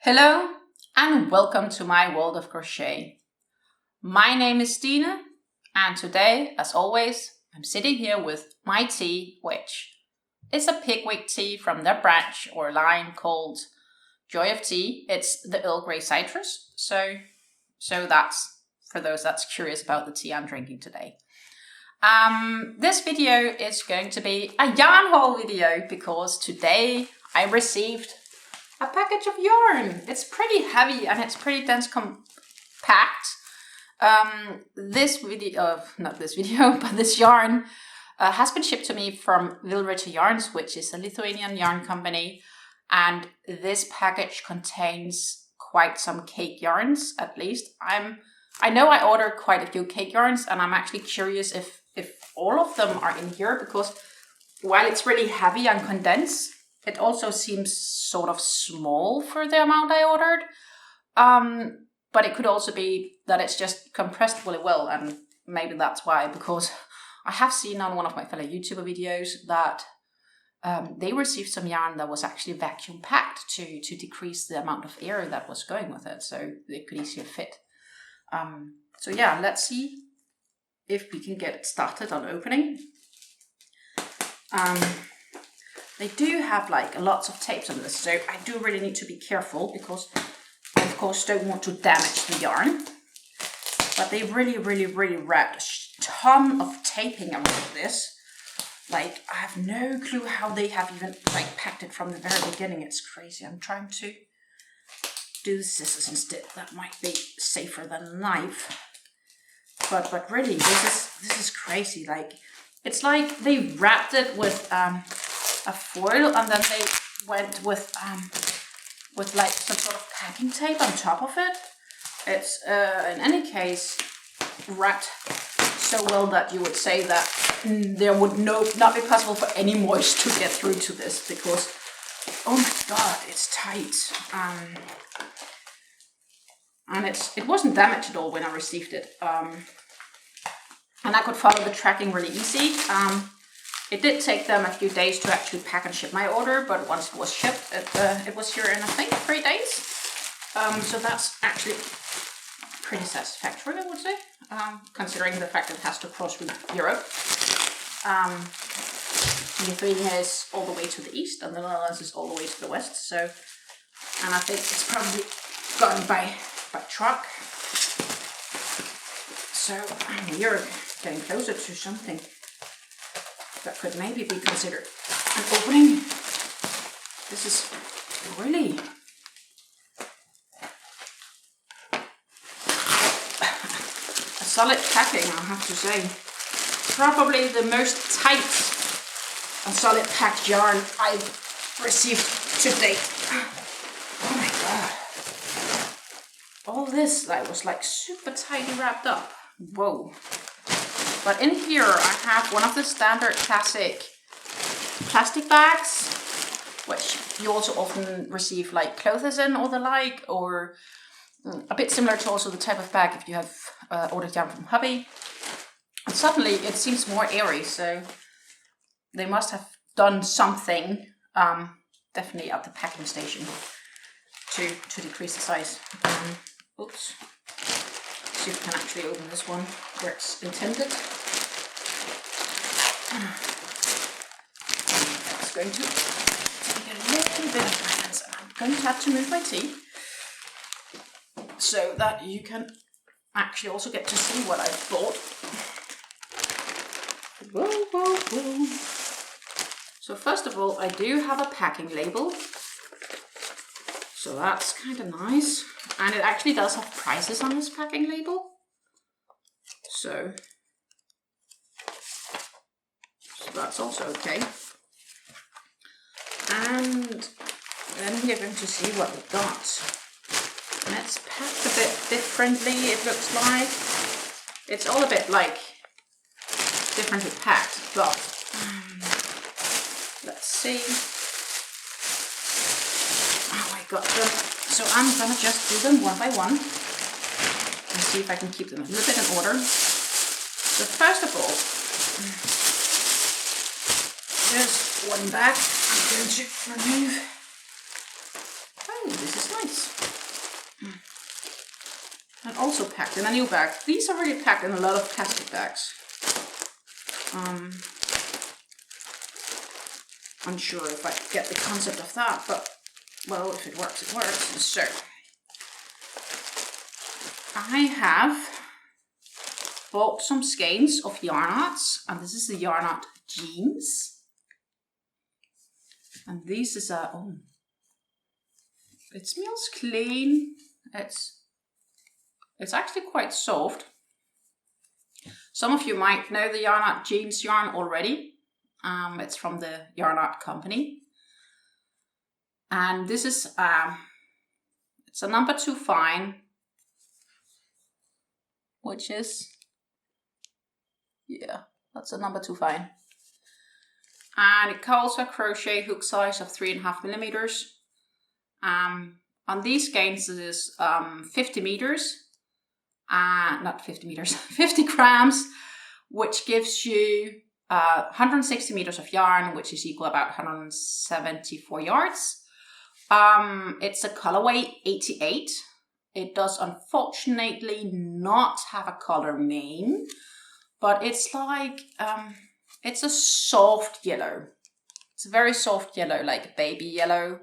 Hello and welcome to my world of crochet. My name is Stine and today, as always, I'm sitting here with my tea, which is a pigweed tea from their branch or line called Joy of Tea. It's the Earl Grey citrus, so that's for those that's curious about the tea I'm drinking today. This video is going to be a yarn haul video because today I received a package of yarn. It's pretty heavy and it's pretty dense compact. This yarn has been shipped to me from VILRITA Yarns, which is a Lithuanian yarn company. And this package contains quite some cake yarns, at least. I know I ordered quite a few cake yarns and I'm actually curious if all of them are in here because while it's really heavy and condensed, it also seems sort of small for the amount I ordered. But it could also be that it's just compressed really well, and maybe that's why, because I have seen on one of my fellow YouTuber videos that they received some yarn that was actually vacuum packed to decrease the amount of air that was going with it, so it could easier fit. So yeah, let's see if we can get it started on opening. They do have like lots of tapes on this, so I do really need to be careful because I of course don't want to damage the yarn. But they really wrapped a ton of taping around this. Like, I have no clue how they have even like packed it from the very beginning. It's crazy. I'm trying to do the scissors instead. That might be safer than a knife. But really, this is crazy. Like, it's like they wrapped it with a foil and then they went with like some sort of packing tape on top of it. It's in any case wrapped so well that you would say that there would not be possible for any moisture to get through to this, because oh my god, it's tight. And it wasn't damaged at all when I received it. And I could follow the tracking really easy. It did take them a few days to actually pack and ship my order, but once it was shipped, it was here in, I think, 3 days. So that's actually pretty satisfactory, I would say, considering the fact that it has to cross through Europe. Lithuania is all the way to the east, and the Netherlands is all the way to the west. So, and I think it's probably gone by truck. So we're getting closer to something that could maybe be considered an opening. This is really a solid packing, I have to say. Probably the most tight and solid packed yarn I've received to date. Oh my god. All this was like super tightly wrapped up. Whoa. But in here I have one of the standard classic plastic bags, which you also often receive like clothes in or the like, or a bit similar to also the type of bag if you have ordered yarn from hubby. And suddenly it seems more airy, so they must have done something, definitely at the packing station, to decrease the size. Oops. See if we can actually open this one where it's intended. It's going to take a little bit of my hands, and I'm going to have to move my tea so that you can actually also get to see what I've bought. Whoa. So first of all, I do have a packing label. So that's kind of nice. And it actually does have prices on this packing label. So that's also okay. And then we're going to see what we got. And it's packed a bit differently, it looks like. It's all a bit like differently packed, but let's see. Oh, I got them. So I'm gonna just do them one by one and see if I can keep them a little bit in order. So first of all, there's one bag I'm going to remove. Oh, this is nice. And also packed in a new bag. These are really packed in a lot of plastic bags. Unsure if I get the concept of that, but well, if it works, it works. So I have bought some skeins of YarnArts, and this is the YarnArt jeans. And this is a, oh, it smells clean. It's actually quite soft. Some of you might know the YarnArt jeans yarn already. It's from the YarnArt company. And this is, it's a number 2 fine, which is, yeah, that's a number 2 fine. And it calls for crochet hook size of 3.5 millimeters. On these skeins, it is 50 meters, not 50 meters, 50 grams, which gives you 160 meters of yarn, which is equal about 174 yards. It's a colorway 88. It does unfortunately not have a color name, but it's like, it's a soft yellow. It's a very soft yellow, like baby yellow,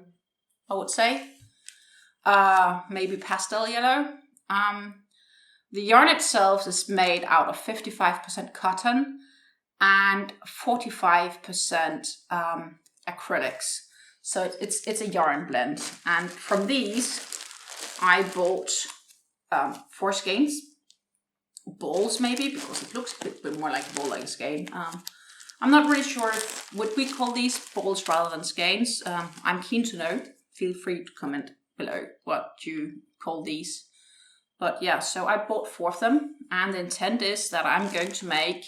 I would say. Maybe pastel yellow. The yarn itself is made out of 55% cotton and 45% acrylics. So it's a yarn blend. And from these, I bought 4 skeins, balls maybe, because it looks a bit more like a ball, like a skein. I'm not really sure if, would we call these balls rather than skeins? I'm keen to know. Feel free to comment below what you call these. But yeah, so I bought 4 of them, and the intent is that I'm going to make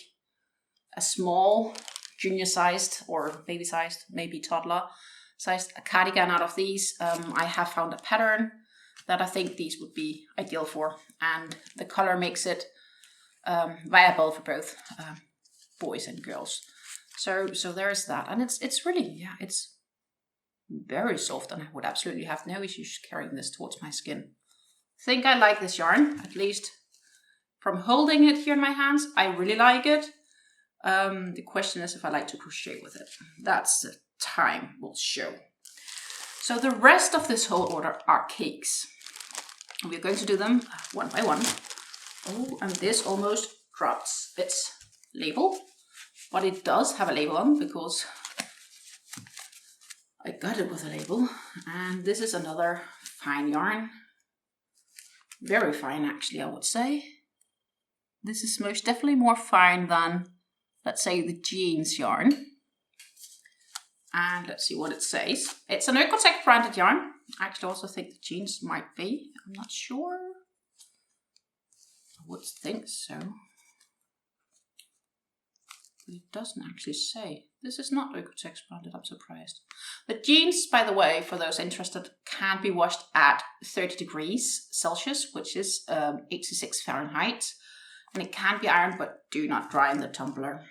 a small junior-sized or baby-sized, maybe toddler-sized cardigan out of these. I have found a pattern that I think these would be ideal for, and the color makes it viable for both boys and girls. So there's that, and it's really, yeah, it's very soft, and I would absolutely have no issues carrying this towards my skin. I think I like this yarn, at least from holding it here in my hands. I really like it. The question is if I like to crochet with it. That's the time will show. So the rest of this whole order are cakes. We're going to do them one by one. Oh, and this almost drops its label, but it does have a label on because I got it with a label. And this is another fine yarn. Very fine, actually, I would say. This is most definitely more fine than, let's say, the jeans yarn. And let's see what it says. It's an Oecotech branded yarn. I actually also think the jeans might be. I'm not sure. I would think so. But it doesn't actually say. This is not Oecotech branded, I'm surprised. The jeans, by the way, for those interested, can be washed at 30 degrees Celsius, which is 86 Fahrenheit. And it can be ironed, but do not dry in the tumbler.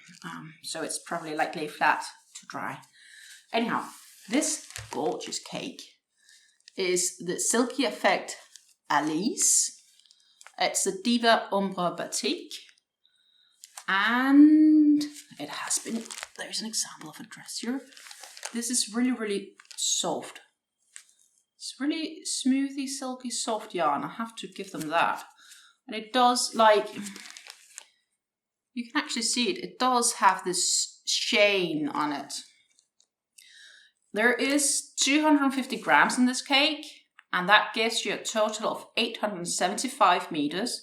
So it's probably likely flat to dry. Anyhow, this gorgeous cake is the Silky Effect Elise. It's the Diva Ombre Batik. And it has been, there's an example of a dress here. This is really, really soft. It's really smoothy, silky, soft yarn. I have to give them that. And it does, like, you can actually see it. It does have this sheen on it. There is 250 grams in this cake, and that gives you a total of 875 meters,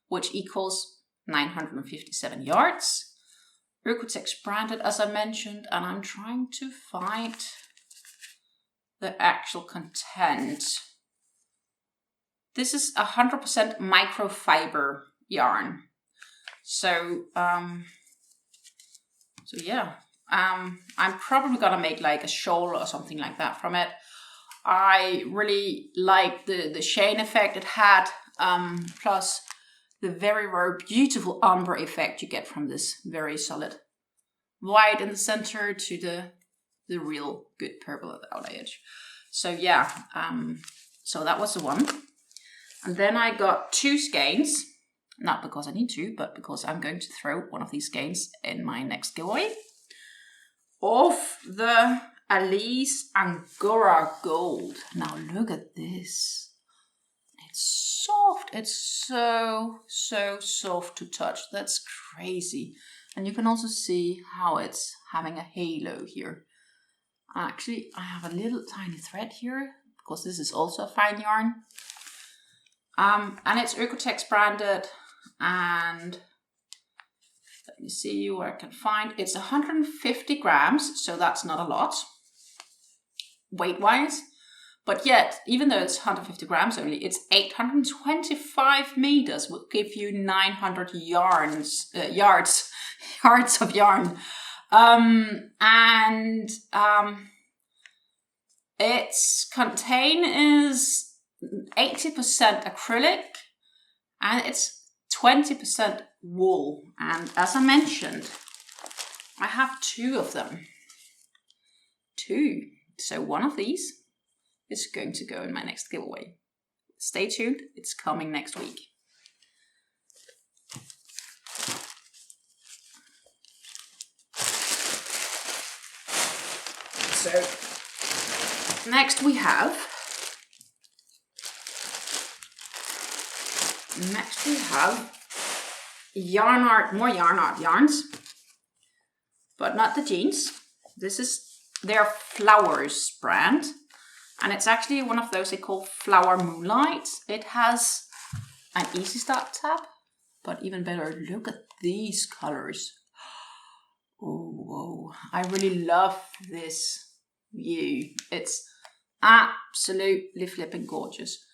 which equals 957 yards. Oecotech branded, as I mentioned, and I'm trying to find the actual content. This is 100% microfiber yarn. So yeah. I'm probably gonna make like a shawl or something like that from it. I really like the sheen effect it had, plus the very, very beautiful ombre effect you get from this very solid white in the center to the real good purple at the outer edge. So yeah, so that was the one. And then I got 2 skeins, not because I need to, but because I'm going to throw one of these skeins in my next giveaway of the Elise Angora Gold. Now look at this. It's soft. It's so soft to touch. That's crazy. And you can also see how it's having a halo here. Actually, I have a little tiny thread here because this is also a fine yarn. And it's Oeko-Tex branded, and let me see where I can find. It's 150 grams, so that's not a lot weight-wise. But yet, even though it's 150 grams only, it's 825 meters, will give you 900 yards of yarn. Its contain is 80% acrylic and it's 20% wool. And as I mentioned, I have 2 of them. 2. So one of these is going to go in my next giveaway. Stay tuned, it's coming next week. So next we have YarnArt, more YarnArt yarns, but not the jeans. This is their Flowers brand, and it's actually one of those they call Flower Moonlight. It has an easy start tab, but even better, look at these colors. Oh, whoa. I really love this view. It's absolutely flipping gorgeous.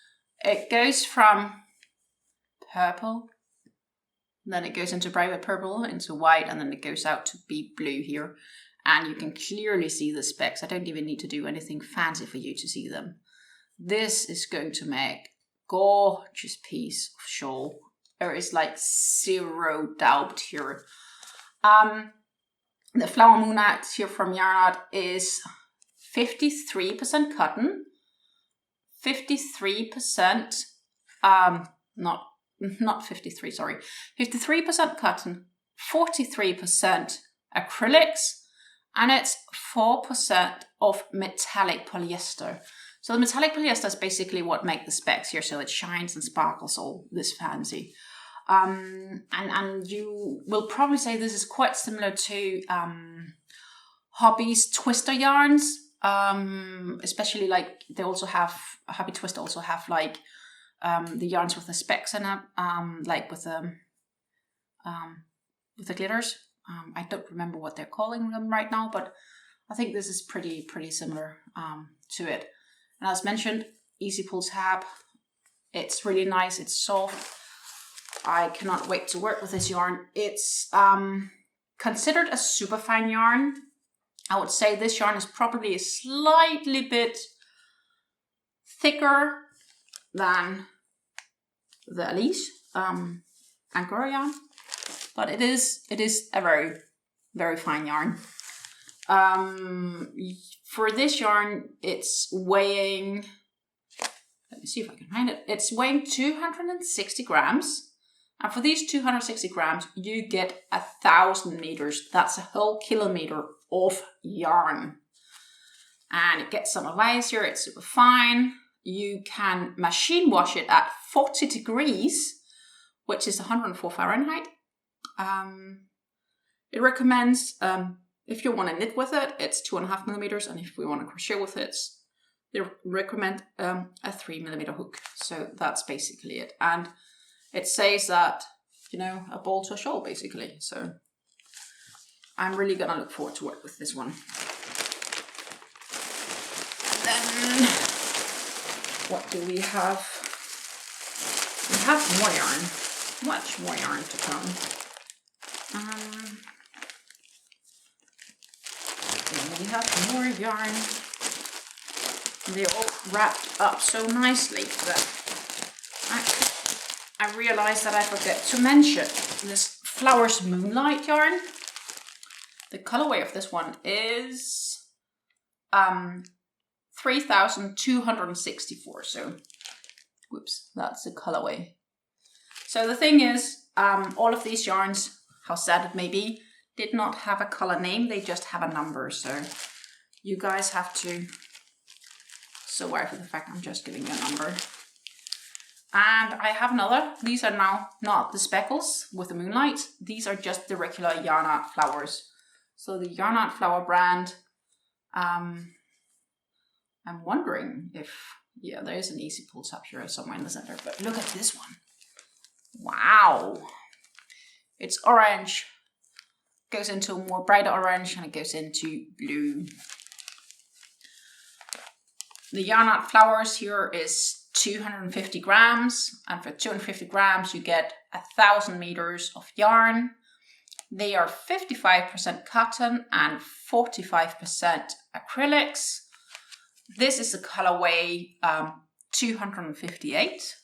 It goes from purple, then it goes into brighter purple, into white, and then it goes out to be blue here. And you can clearly see the specs. I don't even need to do anything fancy for you to see them. This is going to make gorgeous piece of shawl. There is like 0 doubt here. The Flower Moonlight here from YarnArt is 53% cotton, 53%, not 53, sorry, 53% cotton, 43% acrylics, and it's 4% of metallic polyester. So the metallic polyester is basically what makes the specs here, so it shines and sparkles all this fancy. And you will probably say this is quite similar to Hobby's Twister yarns, especially like they also have, Hobby Twister also have like the yarns with the specs in it, like with the glitters. I don't remember what they're calling them right now, but I think this is pretty similar to it. And as mentioned, easy pull tab. It's really nice. It's soft. I cannot wait to work with this yarn. It's considered a super fine yarn. I would say this yarn is probably a slightly bit thicker than the Elise Angora yarn, but it is a very fine yarn. For this yarn, it's weighing, let me see if I can find it. It's weighing 260 grams. And for these 260 grams, you get 1,000 meters. That's a whole kilometer of yarn. And it gets some advice here. It's super fine. You can machine wash it at 40 degrees, which is 104 Fahrenheit. It recommends, if you want to knit with it, it's 2.5 millimeters. And if we want to crochet with it, they recommend a 3 millimeter hook. So that's basically it. And it says that, you know, a ball to a shawl, basically. So I'm really going to look forward to work with this one. Then, what do we have? We have more yarn. Much more yarn to come. And we have more yarn. They're all wrapped up so nicely that I realized that I forgot to mention this Flowers Moonlight yarn. The colorway of this one is 3,264. So, whoops, that's the colorway. So the thing is, all of these yarns, how sad it may be, did not have a color name. They just have a number. So you guys have to survive with the fact I'm just giving you a number. And I have another. These are now not the speckles with the moonlight. These are just the regular YarnArt flowers. So the YarnArt flower brand. I'm wondering if, yeah, there is an easy pull tab here somewhere in the center. But look at this one. Wow. It's orange. Goes into a more brighter orange and it goes into blue. The YarnArt flowers here is 250 grams, and for 250 grams you get 1,000 meters of yarn. They are 55% cotton and 45% acrylics. This is the colorway 258.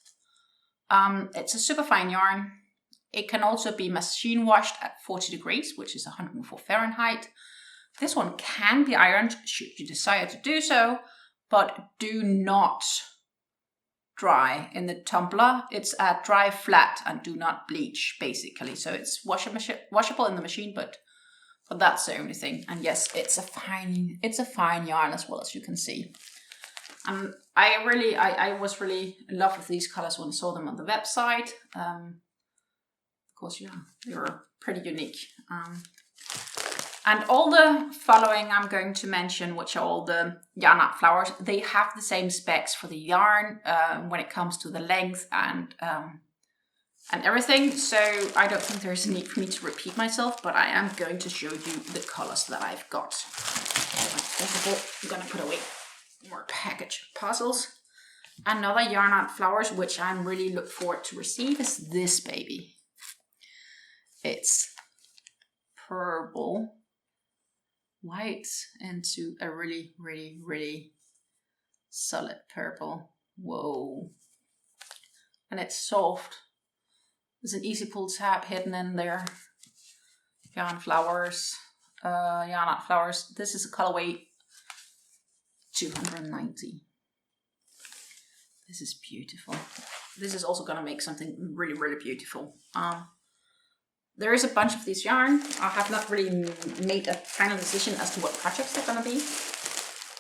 It's a super fine yarn. It can also be machine washed at 40 degrees, which is 104 Fahrenheit. This one can be ironed should you desire to do so, but do not dry in the tumbler. It's dry flat and do not bleach, basically. So it's washable in the machine, but that's the only thing. And yes, it's a fine yarn as well, as you can see. I was really in love with these colors when I saw them on the website. Of course, yeah, they were pretty unique. And all the following I'm going to mention, which are all the YarnArt flowers, they have the same specs for the yarn when it comes to the length and everything. So I don't think there's a need for me to repeat myself, but I am going to show you the colors that I've got. First of all, I'm gonna put away more package parcels. Another YarnArt flowers, which I'm really look forward to receive, is this baby. It's purple. White into a really, really, really solid purple. Whoa. And it's soft. There's an easy pull tab hidden in there. YarnArt flowers. This is a colorway 290. This is beautiful. This is also gonna make something really, really beautiful. There is a bunch of these yarn. I have not really made a final decision as to what projects they're gonna be,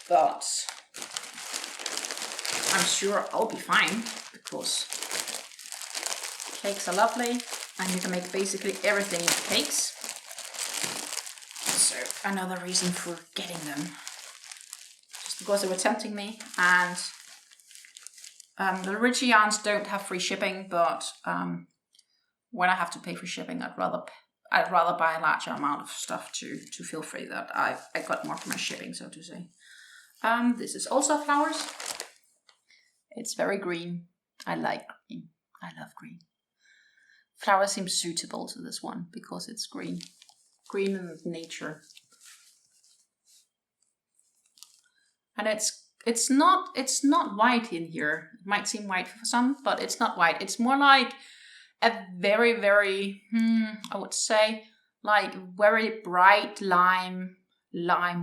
but I'm sure I'll be fine because cakes are lovely and you can make basically everything with cakes. So another reason for getting them, just because they were tempting me. And the Richie yarns don't have free shipping, but when I have to pay for shipping, I'd rather buy a larger amount of stuff to feel free that I got more for my shipping, so to say. This is also flowers. It's very green. I like green. I love green. Flower seems suitable to this one because it's green. Green and nature. And it's not white in here. It might seem white for some, but it's not white. It's more like a very, very, I would say, like very bright lime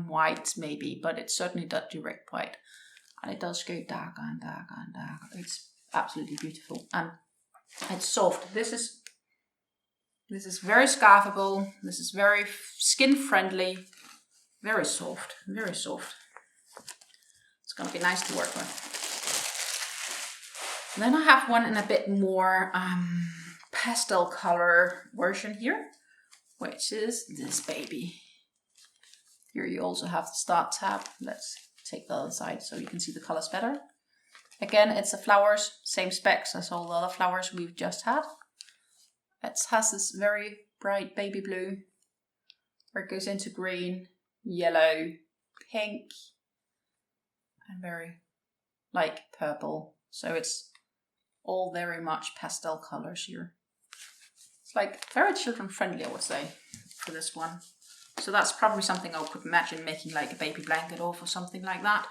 white maybe, but it's certainly not direct white. And it does go darker and darker and darker. It's absolutely beautiful. And it's soft. This is very scarfable. This is very skin friendly. Very soft, very soft. It's gonna be nice to work with. And then I have one in a bit more pastel color version here, which is this baby. Here you also have the start tab. Let's take the other side so you can see the colors better. Again, it's the flowers, same specs as all the other flowers we've just had. It has this very bright baby blue, where it goes into green, yellow, pink, and very like purple. So it's all very much pastel colors here. It's like very children friendly, I would say, for this one. So that's probably something I could imagine making like a baby blanket of or something like that.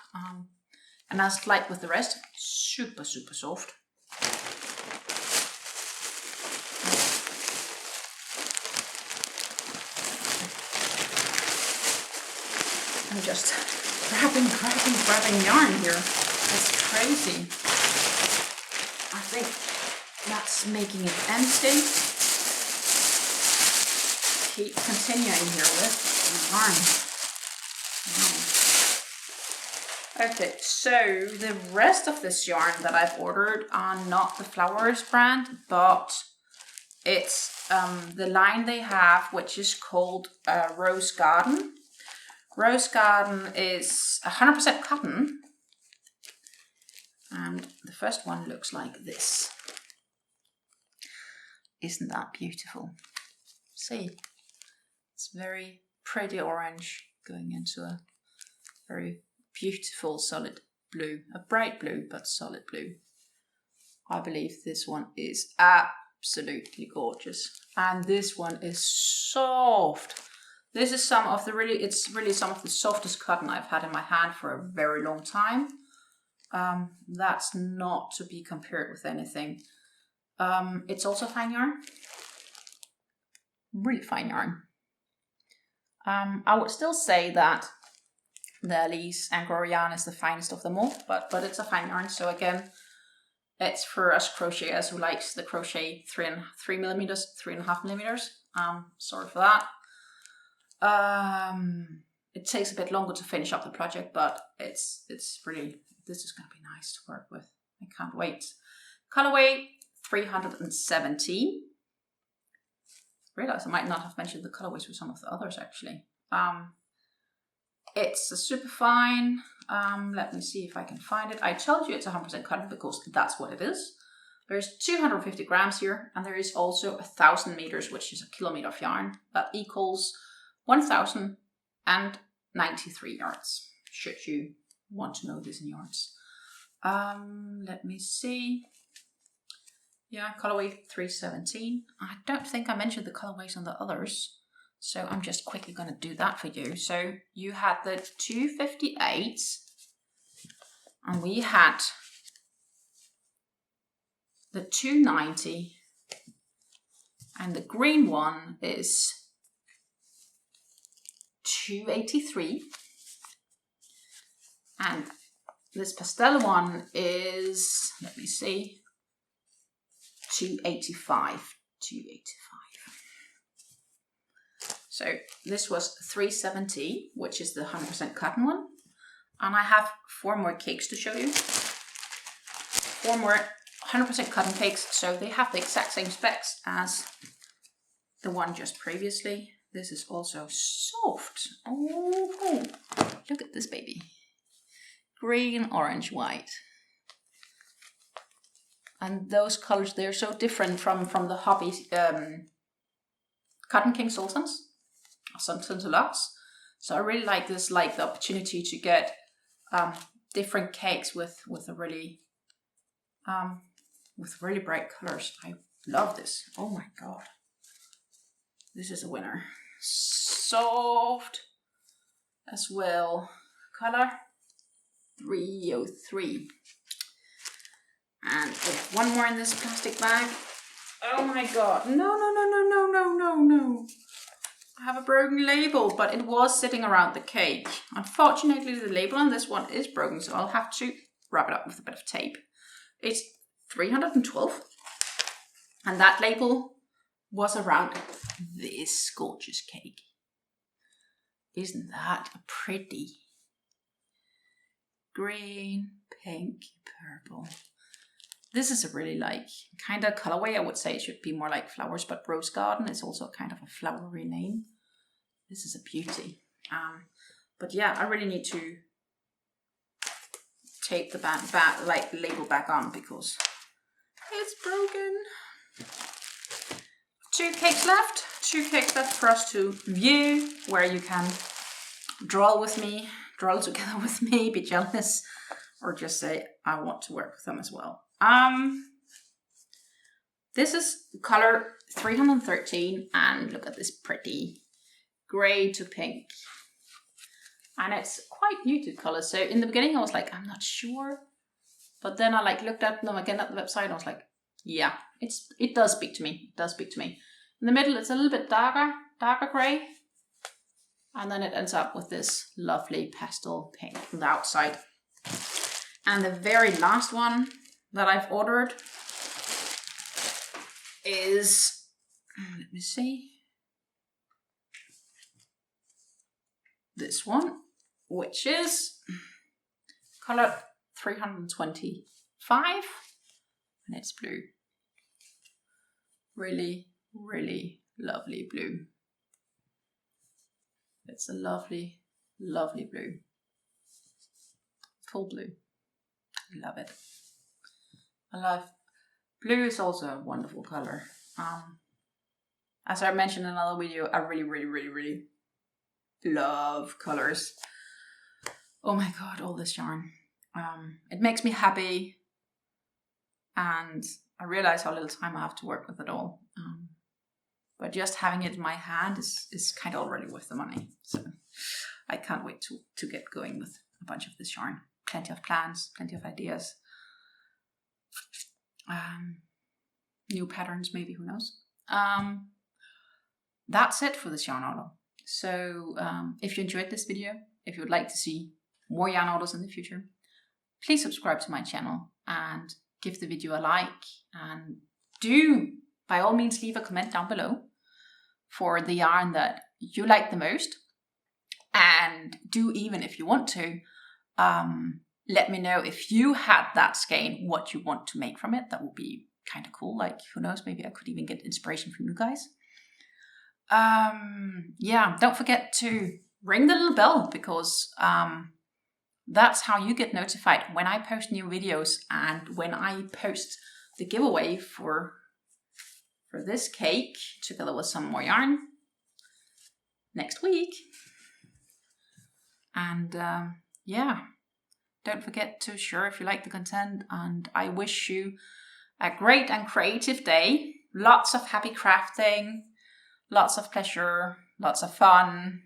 And as like with the rest, super, super soft. I'm just grabbing yarn here. It's crazy. I think that's making it empty. Keep continuing here with yarn. Okay, so the rest of this yarn that I've ordered are not the Flowers brand, but it's the line they have, which is called Rose Garden. Rose Garden is 100% cotton, and the first one looks like this. Isn't that beautiful? See, it's very pretty orange going into a very beautiful solid blue, a bright blue but solid blue. I believe this one is absolutely gorgeous, and this one is soft. This is some of the it's really some of the softest cotton I've had in my hand for a very long time. That's not to be compared with anything. It's also fine yarn, really fine yarn. I would still say that the Elise Angora yarn is the finest of them all, but it's a fine yarn. So again, it's for us crocheters who likes the crochet 3.5 millimeters. Sorry for that. It takes a bit longer to finish up the project, but it's really, this is going to be nice to work with. I can't wait. Colorway 317. Realize I might not have mentioned the colorways for some of the others actually. It's a super fine. Let me see if I can find it. I told you it's 100% cotton because that's what it is. There's 250 grams here, and there is also 1,000 meters, which is a kilometer of yarn. That equals 1,093 yards, should you want to know this in yards. Let me see. Yeah, colorway 317. I don't think I mentioned the colorways on the others, so I'm just quickly going to do that for you. So you had the 258, and we had the 290, and the green one is 283, and this pastel one is, let me see, 285. So this was 370, which is the 100% cotton one, and I have 4 more cakes to show you. 4 more 100% cotton cakes, so they have the exact same specs as the one just previously. This is also soft. Oh, look at this baby. Green, orange, white. And those colors, they're so different from the Hobby Cotton King Sultans Deluxe. So I really like this, like the opportunity to get different cakes with really bright colors. I love this. Oh my god, this is a winner. Soft as well. Color 303. And with one more in this plastic bag. Oh my god. No. I have a broken label, but it was sitting around the cake. Unfortunately, the label on this one is broken, so I'll have to wrap it up with a bit of tape. It's 312. And that label was around this gorgeous cake. Isn't that pretty? Green, pink, purple. This is a really kind of colorway. I would say it should be more like Flowers, but Rose Garden is also kind of a flowery name. This is a beauty. But yeah, I really need to tape the label back on because it's broken. 2 cakes left. 2 cakes left for us to view, where you can draw together with me, be jealous, or just say, I want to work with them as well. This is color 313, and look at this pretty gray to pink. And it's quite muted colors. So in the beginning I was like, I'm not sure. But then I looked at them again at the website and I was like, yeah, it does speak to me. It does speak to me. In the middle it's a little bit darker gray. And then it ends up with this lovely pastel pink on the outside. And the very last one that I've ordered is, let me see, this one, which is color 325, and it's blue. Really, really lovely blue. It's a lovely, lovely blue. Full blue. I love it. I love blue. Is also a wonderful color. As I mentioned in another video, I really, really, really, really love colors. Oh my god, all this yarn. It makes me happy, and I realize how little time I have to work with it all. But just having it in my hand is kind of already worth the money. So I can't wait to get going with a bunch of this yarn. Plenty of plans, plenty of ideas. New patterns maybe, who knows. That's it for this yarn order. So if you enjoyed this video, if you would like to see more yarn orders in the future, please subscribe to my channel and give the video a like, and do by all means leave a comment down below for the yarn that you like the most, and do, even if you want to, let me know if you had that skein, what you want to make from it. That would be kind of cool. Like, who knows, maybe I could even get inspiration from you guys. Yeah, don't forget to ring the little bell, because that's how you get notified when I post new videos, and when I post the giveaway for this cake together with some more yarn next week. And yeah, don't forget to share if you like the content, and I wish you a great and creative day. Lots of happy crafting, lots of pleasure, lots of fun.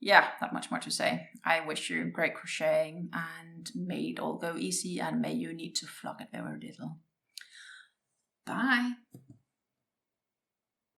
Yeah, not much more to say. I wish you great crocheting, and may it all go easy, and may you need to flog it very little. Bye.